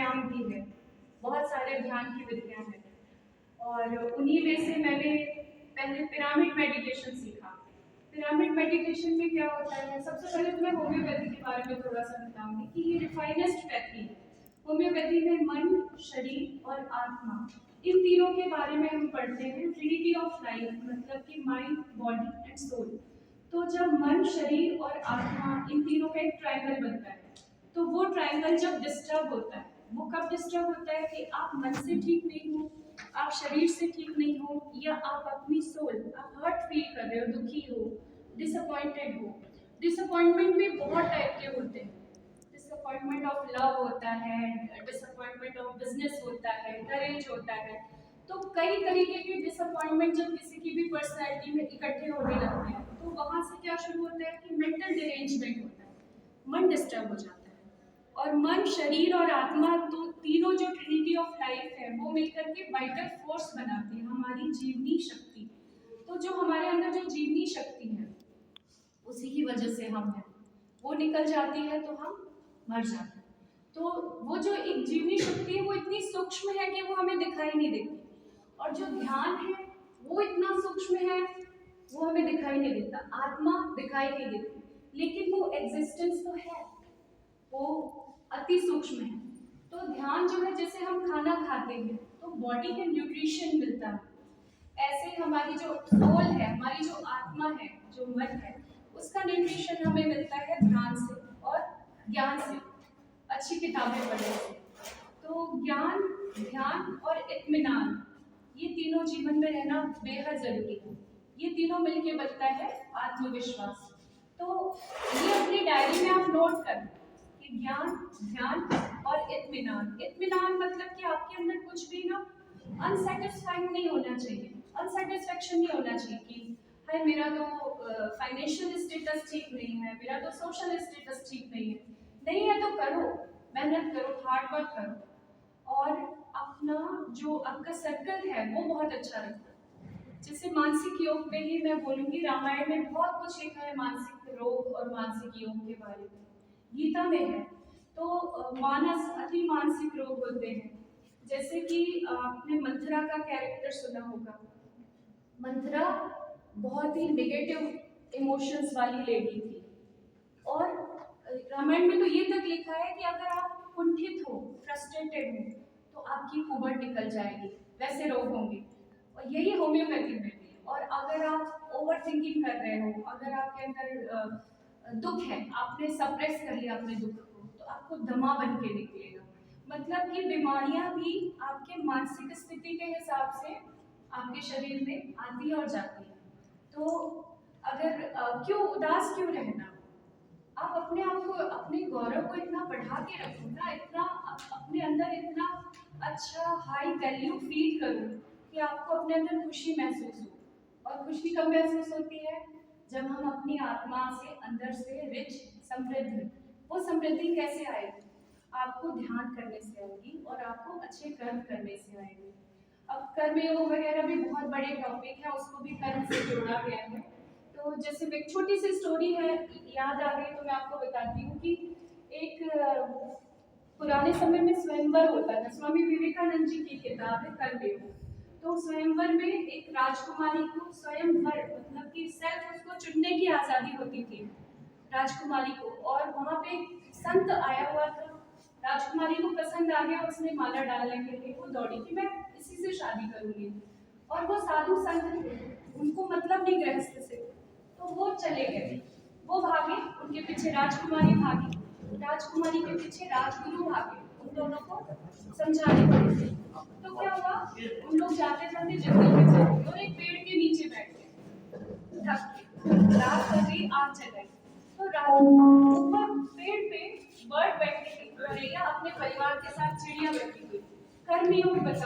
प्राणायाम भी है, बहुत सारे ध्यान की विधियां हैं। और उन्हीं में से मैंने पहले पिरामिड मेडिटेशन सीखा। पिरामिड मेडिटेशन में क्या होता है, सबसे पहले तो मैं होम्योपैथी के बारे में थोड़ा सा बताऊंगी कि ये रिफाइनेस्ट पैथी है। होम्योपैथी में मन, शरीर और आत्मा, इन तीनों के बारे में हम पढ़ते हैं। ट्रिनिटी ऑफ लाइफ मतलब कि माइंड, बॉडी एंड सोल। तो जब मन, शरीर और आत्मा, इन तीनों का एक ट्रायंगल बनता है, तो वो ट्रायंगल जब डिस्टर्ब होता है, वो कब डिस्टर्ब होता है कि आप मन से ठीक नहीं हो, आप शरीर से ठीक नहीं हो, या आप अपनी सोल, आप हर्ट फील कर रहे हो, दुखी हो, डिसअपॉइंटेड हो। डिसअपॉइंटमेंट भी बहुत टाइप के होते हैं। डिसअपॉइंटमेंट ऑफ लव होता है, डिसअपॉइंटमेंट ऑफ बिजनेस होता है, करेज होता है। तो कई तरीके के डिसअपॉइंटमेंट जब किसी की भी पर्सनैलिटी में इकट्ठे होने लगते हैं, तो वहां से क्या शुरू होता है कि मेंटल डिरेंजमेंट होता है, मन डिस्टर्ब हो जाता है। और मन, शरीर और आत्मा, तो तीनों जो ट्रिनिटी ऑफ लाइफ है, वो मिलकर के वाइटल फोर्स बनाती है, हमारी जीवनी शक्ति। तो जो हमारे अंदर जो जीवनी शक्ति है, उसी की वजह से हम हैं, वो निकल जाती है तो हम मर जाते हैं। तो वो जो एक जीवनी शक्ति है, वो इतनी सूक्ष्म है कि वो हमें दिखाई नहीं देती। और जो ध्यान है, वो इतना सूक्ष्म है, वो हमें दिखाई नहीं देता। आत्मा दिखाई नहीं देती, लेकिन वो एग्जिस्टेंस तो है, वो अति सूक्ष्म है। तो ध्यान जो है, जैसे हम खाना खाते हैं तो बॉडी के न्यूट्रिशन मिलता है, ऐसे हमारी जो सोल है, हमारी जो आत्मा है, जो मन है, उसका न्यूट्रिशन हमें मिलता है ध्यान से और ज्ञान से, अच्छी किताबें पढ़ने से। तो ज्ञान, ध्यान और इत्मीनान, ये तीनों जीवन में रहना बेहद जरूरी है। ये तीनों मिलके बनता है आत्मविश्वास। तो ये अपनी डायरी में आप नोट कर कि ज्ञान, ध्यान और इत्मीनान। इत्मीनान मतलब कि आपके अंदर कुछ भी ना अनसेटिस्फाइंग नहीं होना चाहिए, अनसेटिस्फैक्शन नहीं होना चाहिए कि हाय मेरा तो फाइनेंशियल स्टेटस ठीक नहीं है, मेरा तो सोशल स्टेटस ठीक नहीं है। नहीं है तो करो, मेहनत करो, हार्ड वर्क करो, और अपना जो आपका सर्कल है वो बहुत अच्छा रखो। जैसे मानसिक योग पे ही मैं बोलूंगी, रामायण में बहुत कुछ लिखा है मानसिक रोग और मानसिक योग के बारे में, गीता में है। तो मानस, अति मानसिक रोग होते हैं। जैसे कि आपने मंथरा का कैरेक्टर सुना होगा। मंथरा बहुत ही नेगेटिव इमोशंस वाली लेडी थी, और रामायण में तो ये तक लिखा है कि अगर आप कुंठित हो, फ्रस्ट्रेटेड हो, तो आपकी कुबड़ निकल जाएगी, वैसे रोग होंगे। और यही होम्योपैथी में भी। और अगर आप ओवर थिंकिंग कर रहे हो, अगर आपके अंदर दुख है, आपने सप्रेस कर लिया अपने दुख को, तो आपको दमा बन के निकलेगा। मतलब कि बीमारियां भी आपके मानसिक स्थिति के हिसाब से आपके शरीर में आती और जाती है। तो अगर क्यों उदास क्यों रहना, आप अपने आप को, अपने गौरव को इतना बढ़ा के रखो ना, इतना अपने अंदर इतना अच्छा हाई वैल्यू फील करो कि आपको अपने अंदर खुशी महसूस हो। और खुशी कब महसूस होती है, जब हम अपनी आत्मा से अंदर से रिच, समृद्ध। वो समृद्धि कैसे आएगी, आपको ध्यान करने से आएगी और आपको अच्छे कर्म करने से आएगी। अब कर्म योग वगैरह भी बहुत बड़े टॉपिक है, उसको भी कर्म से जोड़ा गया है। तो जैसे एक छोटी सी स्टोरी है, याद आ गई तो मैं आपको बताती हूँ कि एक पुराने समय में स्वयंवर होता था। स्वामी विवेकानंद जी की किताब है कर्मयोग। तो स्वयंवर में एक राजकुमारी को स्वयंवर मतलब कि सेल्फ उसको चुनने की आजादी होती थी राजकुमारी को। और वहां पे संत आया हुआ था, राजकुमारी को पसंद आ गया, उसने माला डालने के लिए वो दौड़ी कि मैं इसी से शादी करूंगी। और वो साधु संत थे, उनको मतलब नहीं गृहस्थ से, तो वो चले गए, वो भागे, उनके पीछे राजकुमारी भागी, राजकुमारी के पीछे राजगुरु भागे, उन दोनों को समझाने के लिए। तो क्या हुआ, उन लोग जाते जाते जंगल में चले गए और एक पेड़ के नीचे बैठ गए थक के। रात हो गई, आग जलाई। तो रात ऊपर पेड़ पे बर्ड बैठी थी, गौरैया अपने परिवार के साथ, चिड़िया बैठी हुई। कर्मयोग बताओ